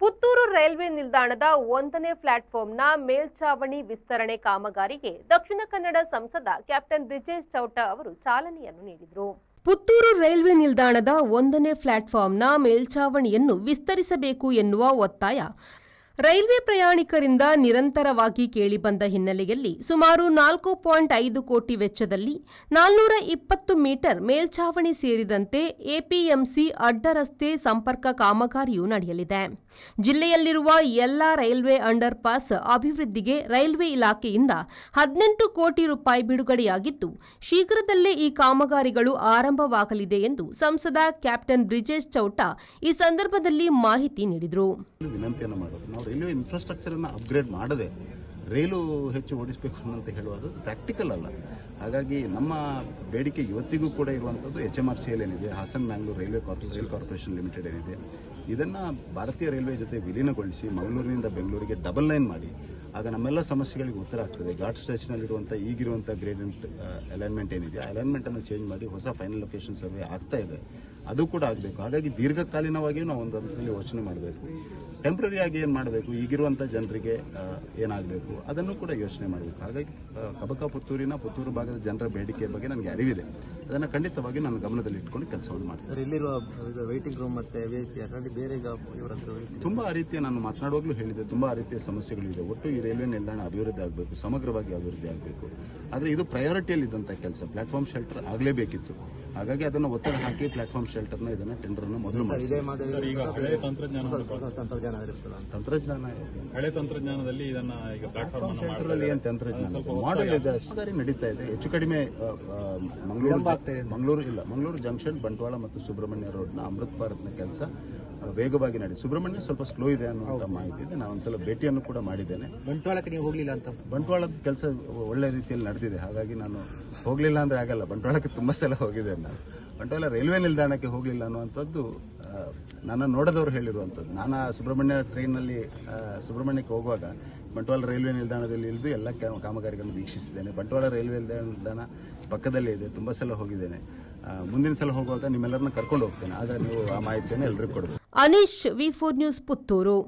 Puttur railway ನಿಲ್ದಾಣದ 1ನೇ ಪ್ಲಾಟ್ಫಾರ್ಮ್ನ ಮೇಲ್ಛಾವಣಿ ವಿಸ್ತರಣೆ ಕಾಮಗಾರಿಗೆ ದಕ್ಷಿಣ ಕನ್ನಡ ಸಂಸದ ಕ್ಯಾಪ್ಟನ್ ಬ್ರಿಜೇಶ್ ಚೌಟ ಅವರು ಚಾಲನೆಯನ್ನು ನೀಡಿದರು. ಪುತ್ತೂರು ರೈಲ್ವೆ ನಿಲ್ದಾಣದ 1ನೇ ಪ್ಲಾಟ್ಫಾರ್ಮ್ನ ಮೇಲ್ಛಾವಣಿಯನ್ನು ವಿಸ್ತರಿಸಬೇಕು ಎನ್ನುವ ಒತ್ತಾಯ ರೈಲ್ವೆ ಪ್ರಯಾಣಿಕರಿಂದ ನಿರಂತರವಾಗಿ ಕೇಳಿಬಂದ ಹಿನ್ನೆಲೆಯಲ್ಲಿ ಸುಮಾರು 4.5 ಕೋಟಿ ವೆಚ್ಚದಲ್ಲಿ 420 ಮೀಟರ್ ಮೇಲ್ಛಾವಣಿ ಸೇರಿದಂತೆ ಎಪಿಎಂಸಿ ಅಡ್ಡರಸ್ತೆ ಸಂಪರ್ಕ ಕಾಮಗಾರಿಯು ನಡೆಯಲಿದೆ. ಜಿಲ್ಲೆಯಲ್ಲಿರುವ ಎಲ್ಲಾ ರೈಲ್ವೆ ಅಂಡರ್ ಪಾಸ್ ಅಭಿವೃದ್ಧಿಗೆ ರೈಲ್ವೆ ಇಲಾಖೆಯಿಂದ 18 ಕೋಟಿ ರೂಪಾಯಿ ಬಿಡುಗಡೆಯಾಗಿದ್ದು, ಶೀಘ್ರದಲ್ಲೇ ಈ ಕಾಮಗಾರಿಗಳು ಆರಂಭವಾಗಲಿದೆ ಎಂದು ಸಂಸದ ಕ್ಯಾಪ್ಟನ್ ಬ್ರಿಜೇಶ್ ಚೌಟ ಈ ಸಂದರ್ಭದಲ್ಲಿ ಮಾಹಿತಿ ನೀಡಿದರು. ರೈಲ್ವೆ ಇನ್ಫ್ರಾಸ್ಟ್ರಕ್ಚರ್ ಅನ್ನು ಅಪ್ಗ್ರೇಡ್ ಮಾಡದೆ ರೈಲು ಹೆಚ್ಚು ಓಡಿಸಬೇಕು ಅಂತ ಹೇಳುವುದು ಪ್ರಾಕ್ಟಿಕಲ್ ಅಲ್ಲ. ಹಾಗಾಗಿ ನಮ್ಮ ಬೇಡಿಕೆ ಇವತ್ತಿಗೂ ಕೂಡ ಇರುವಂಥದ್ದು HMRCL ಏನಿದೆ, Hassan Mangalore rail corporation limited ಏನಿದೆ, ಇದನ್ನು ಭಾರತೀಯ ರೈಲ್ವೆ ಜೊತೆ ವಿಲೀನಗೊಳಿಸಿ ಮಂಗಳೂರಿನಿಂದ ಬೆಂಗಳೂರಿಗೆ ಡಬಲ್ ಲೈನ್ ಮಾಡಿ ಆಗ ನಮ್ಮೆಲ್ಲ ಸಮಸ್ಯೆಗಳಿಗೆ ಉತ್ತರ ಆಗ್ತದೆ. ಘಾಟ್ ಸ್ಟೇಷನಲ್ಲಿರುವಂಥ ಈಗಿರುವಂಥ ಗ್ರೇಡೆಂಟ್ ಅಲೈನ್ಮೆಂಟ್ ಏನಿದೆ, ಅಲೈನ್ಮೆಂಟನ್ನು ಚೇಂಜ್ ಮಾಡಿ ಹೊಸ ಫೈನಲ್ ಲೊಕೇಶನ್ ಸರ್ವೆ ಆಗ್ತಾ ಇದೆ, ಅದು ಕೂಡ ಆಗಬೇಕು. ಹಾಗಾಗಿ ದೀರ್ಘಕಾಲೀನವಾಗಿಯೂ ನಾವು ಒಂದು ಹಂತದಲ್ಲಿ ಯೋಚನೆ ಮಾಡಬೇಕು. ಟೆಂಪ್ರರಿ ಆಗಿ ಏನು ಮಾಡಬೇಕು, ಈಗಿರುವಂಥ ಜನರಿಗೆ ಏನಾಗಬೇಕು ಅದನ್ನು ಕೂಡ ಯೋಚನೆ ಮಾಡಬೇಕು. ಹಾಗಾಗಿ ಕಬಕ ಪುತ್ತೂರು ಭಾಗದ ಜನರ ಬೇಡಿಕೆ ಬಗ್ಗೆ ನನಗೆ ಅರಿವಿದೆ. ಅದನ್ನು ಖಂಡಿತವಾಗಿ ನಾನು ಗಮನದಲ್ಲಿ ಇಟ್ಕೊಂಡು ಕೆಲಸವನ್ನು ಮಾಡ್ತೀನಿ. ಇಲ್ಲಿರುವ ವೇಟಿಂಗ್ ರೂಮ್ ಮತ್ತೆ ಬೇರೆ ತುಂಬಾ ರೀತಿಯ ನಾನು ಮಾತನಾಡುವಾಗಲೂ ಹೇಳಿದೆ, ತುಂಬಾ ರೀತಿಯ ಸಮಸ್ಯೆಗಳಿದೆ. ಒಟ್ಟು ಈ ರೈಲ್ವೆ ನಿಲ್ದಾಣ ಅಭಿವೃದ್ಧಿ ಆಗಬೇಕು, ಸಮಗ್ರವಾಗಿ ಅಭಿವೃದ್ಧಿ ಆಗಬೇಕು. ಆದರೆ ಇದು ಪ್ರಯಾರಿಟಿಯಲ್ಲಿ ಇದ್ದಂಥ ಕೆಲಸ. ಪ್ಲಾಟ್ಫಾರ್ಮ್ ಶೆಲ್ಟರ್ ಆಗಲೇಬೇಕಿತ್ತು. ಹಾಗಾಗಿ ಅದನ್ನು ಒತ್ತಡ ಹಾಕಿ ಪ್ಲಾಟ್ಫಾರ್ಮ್ ಶೆಲ್ಟರ್ನ ಇದನ್ನ ಟೆಂಡರ್ನ ಮೊದಲು ಮಾಡಿ. ಹಳೆ ತಂತ್ರಜ್ಞಾನದಲ್ಲಿ ಇದನ್ನ ಈಗ ಪ್ಲಾಟ್ಫಾರ್ಮ್ ಶೆಲ್ಟರ್ ಏನು ತಂತ್ರಜ್ಞಾನ ಮಾಡೆಲ್ ಇದೆ, ಅಷ್ಟು ನಡೀತಾ ಇದೆ. ಹೆಚ್ಚು ಕಡಿಮೆ ಮಂಗಳೂರು ಜಂಕ್ಷನ್, ಬಂಟ್ವಾಳ ಮತ್ತು ಸುಬ್ರಹ್ಮಣ್ಯ ರೋಡ್ನ ಅಮೃತ್ ಭಾರತ್ನ ಕೆಲಸ ವೇಗವಾಗಿ ನಡೆಯುತ್ತೆ. ಸುಬ್ರಹ್ಮಣ್ಯ ಸ್ವಲ್ಪ ಸ್ಲೋ ಇದೆ ಅನ್ನುವಂಥ ಮಾಹಿತಿ ಇದೆ. ನಾನು ಒಂದ್ಸಲ ಭೇಟಿಯನ್ನು ಕೂಡ ಮಾಡಿದ್ದೇನೆ. ಬಂಟ್ವಾಳಕ್ಕೆ ನೀವು ಹೋಗ್ಲಿಲ್ಲ ಅಂತ? ಬಂಟ್ವಾಳದ ಕೆಲಸ ಒಳ್ಳೆ ರೀತಿಯಲ್ಲಿ ನಡೆದಿದೆ. ಹಾಗಾಗಿ ನಾನು ಹೋಗ್ಲಿಲ್ಲ ಅಂದ್ರೆ ಆಗಲ್ಲ. ಬಂಟ್ವಾಳಕ್ಕೆ ತುಂಬಾ ಸಲ ಹೋಗಿದ್ದೇನೆ ನಾನು. ಬಂಟ್ವಾಳ ರೈಲ್ವೆ ನಿಲ್ದಾಣಕ್ಕೆ ಹೋಗಲಿಲ್ಲ ಅನ್ನುವಂಥದ್ದು ನನ್ನ ನೋಡದವರು ಹೇಳಿರುವಂಥದ್ದು. ನಾನು ಸುಬ್ರಹ್ಮಣ್ಯ ಟ್ರೈನ್ನಲ್ಲಿ ಸುಬ್ರಹ್ಮಣ್ಯಕ್ಕೆ ಹೋಗುವಾಗ ಬಂಟ್ವಾಳ ರೈಲ್ವೆ ನಿಲ್ದಾಣದಲ್ಲಿ ಇಳಿದು ಎಲ್ಲ ಕಾಮಗಾರಿಗಳನ್ನು ವೀಕ್ಷಿಸಿದ್ದೇನೆ. ಬಂಟ್ವಾಳ ರೈಲ್ವೆ ನಿಲ್ದಾಣ ಪಕ್ಕದಲ್ಲೇ ಇದೆ, ತುಂಬ ಸಲ ಹೋಗಿದ್ದೇನೆ. ಮುಂದಿನ ಸಲ ಹೋಗುವಾಗ ನಿಮ್ಮೆಲ್ಲರನ್ನ ಕರ್ಕೊಂಡು ಹೋಗ್ತೇನೆ. ಆದರೆ ನೀವು ಆ ಮಾಹಿತಿಯನ್ನು ಎಲ್ಲರಿಗೂ ಕೊಡಬೇಕು. Aneesh, V4 news, Puttur.